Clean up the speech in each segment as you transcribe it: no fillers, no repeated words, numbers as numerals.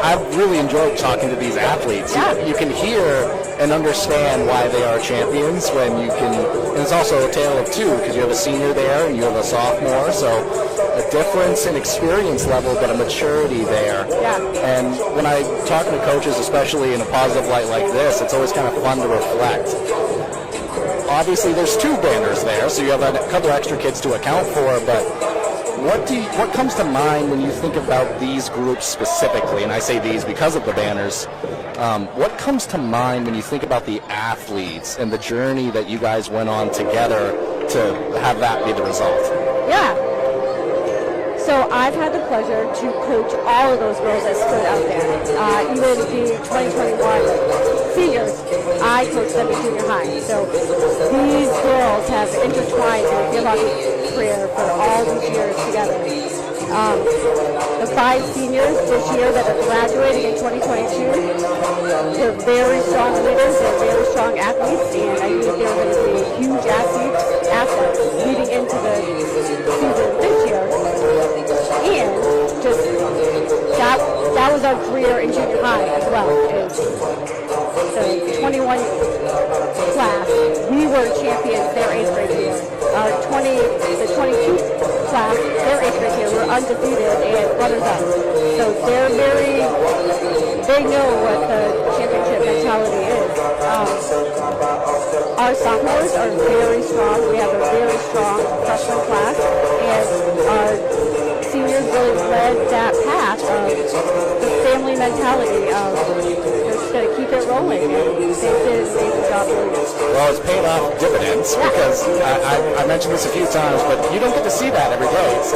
I've really enjoyed talking to these athletes. Yeah. You can hear and understand why they are champions when you can, and it's also a tale of two because you have a senior there and you have a sophomore, so a difference in experience level but a maturity there. Yeah. And when I talk to coaches, especially in a positive light like this, it's always kind of fun to reflect. Obviously there's two banners there, so you have a couple extra kids to account for, but what comes to mind when you think about these groups specifically? And I say these because of the banners. What comes to mind when you think about the athletes and the journey that you guys went on together to have that be the result? Yeah. So I've had the pleasure to coach all of those girls that stood out there. Even the 2021 seniors, I coached them in junior high. So these girls have intertwined their field hockey career for all these years together. The 5 seniors this year that are graduating in 2022, they're very strong leaders, they're very strong athletes, and I think they're going to be huge assets leading into the season this year. And just that was our career in junior high as well. The 21 class, we were champions their 8th grade year. The 22 class, their 8th grade year, were undefeated and runners-up. So they know what the championship mentality is. Our sophomores are very strong. We have a very strong freshman class, and our seniors really led that path of the family mentality of they're just going to keep it rolling, and they did a amazing job doing it. Well, it's paid off dividends because I mentioned this a few times, but you don't get to see that every day. It's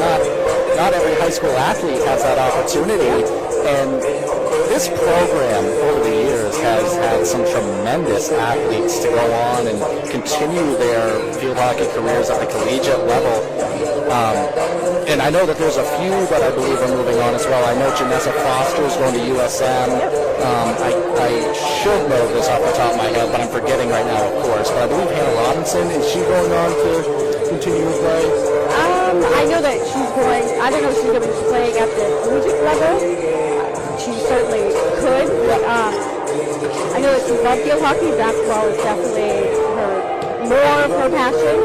not every high school athlete has that opportunity, and this program over the years has had some tremendous athletes to go on and continue their field hockey careers at the collegiate level. And I know that there's a few that I believe are moving on as well. I know Janessa Foster is going to USM. I should know this off the top of my head, but I'm forgetting right now, of course. But I believe Hannah Robinson, is she going on to continue to play? I know that she's going, I don't know if she's going to be playing at the collegiate level. She certainly could, but I know that she loves field hockey. Basketball is definitely more of her passion.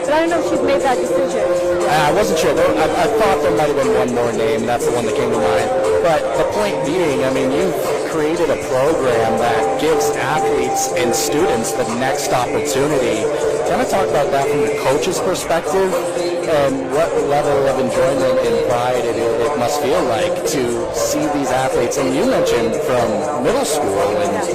But I don't know if she's made that decision. I wasn't sure. I thought there might have been one more name. That's the one that came to mind. But the point being, I mean, you've created a program that gives athletes and students the next opportunity. Kind of talk about that from the coach's perspective and what level of enjoyment and pride it must feel like to see these athletes. And you mentioned from middle school and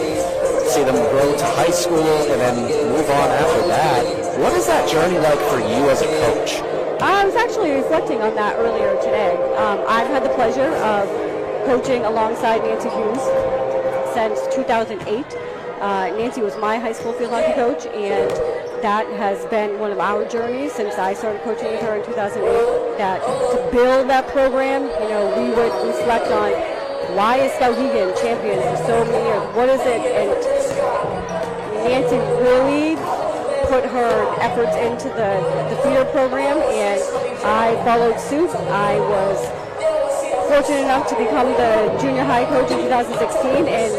see them grow to high school and then move on after that. What is that journey like for you as a coach? I was actually reflecting on that earlier today. I've had the pleasure of coaching alongside Nancy Hughes since 2008. Nancy was my high school field hockey coach, and that has been one of our journeys since I started coaching with her in 2008. That to build that program, we would reflect on why is Skowhegan champion for so many years? What is it? And Nancy really put her efforts into the theater program, and I followed suit. I was fortunate enough to become the junior high coach in 2016, and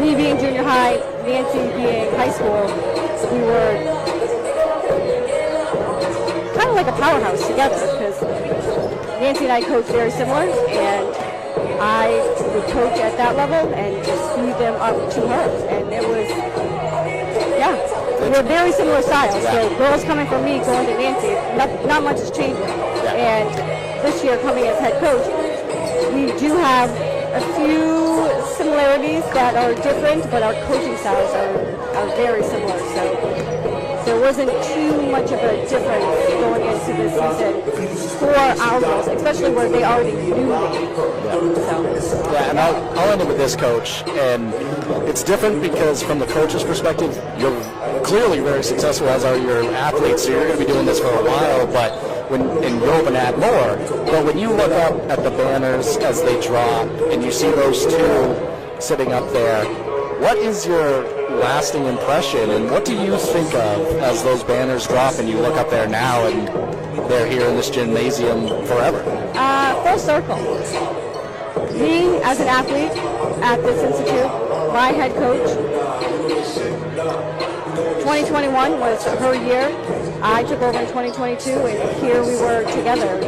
me being junior high, Nancy being high school, we were kind of like a powerhouse together because Nancy and I coach very similar, and I would coach at that level and just feed them up to her, and it was, we're very similar styles. So girls coming from me going to Nancy, not much is changing. And this year coming as head coach, we do have a few similarities that are different, but our coaching styles are very similar. So there wasn't too much of a difference going into this season for our girls, especially where they already knew me. Yeah, and I'll end it with this, Coach. And it's different because from the coach's perspective, you're clearly very successful, as are your athletes, so you're going to be doing this for a while, and you're hoping to add more. But when you look up at the banners as they drop and you see those two sitting up there, what is your lasting impression, and what do you think of as those banners drop and you look up there now and they're here in this gymnasium forever? Full circle. Me, as an athlete at this institute, my head coach, 2021 was her year. I took over in 2022, and here we were together,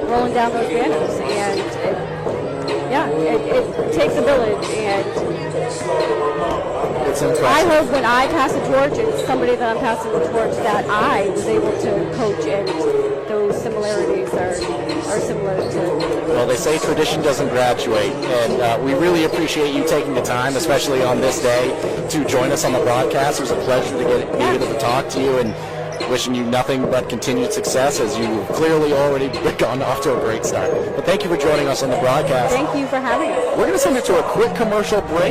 rolling down those banners. And it takes a village. And it's impressive. I hope when I pass the torch, it's somebody that I'm passing the torch that I was able to coach, and those similarities are similar to. Well, they say tradition doesn't graduate, and we really appreciate you taking the time, especially on this day, to join us on the broadcast. It was a pleasure to be able to talk to you, and wishing you nothing but continued success, as you've clearly already gone off to a great start. But thank you for joining us on the broadcast. Thank you for having us. We're going to send it to a quick commercial break.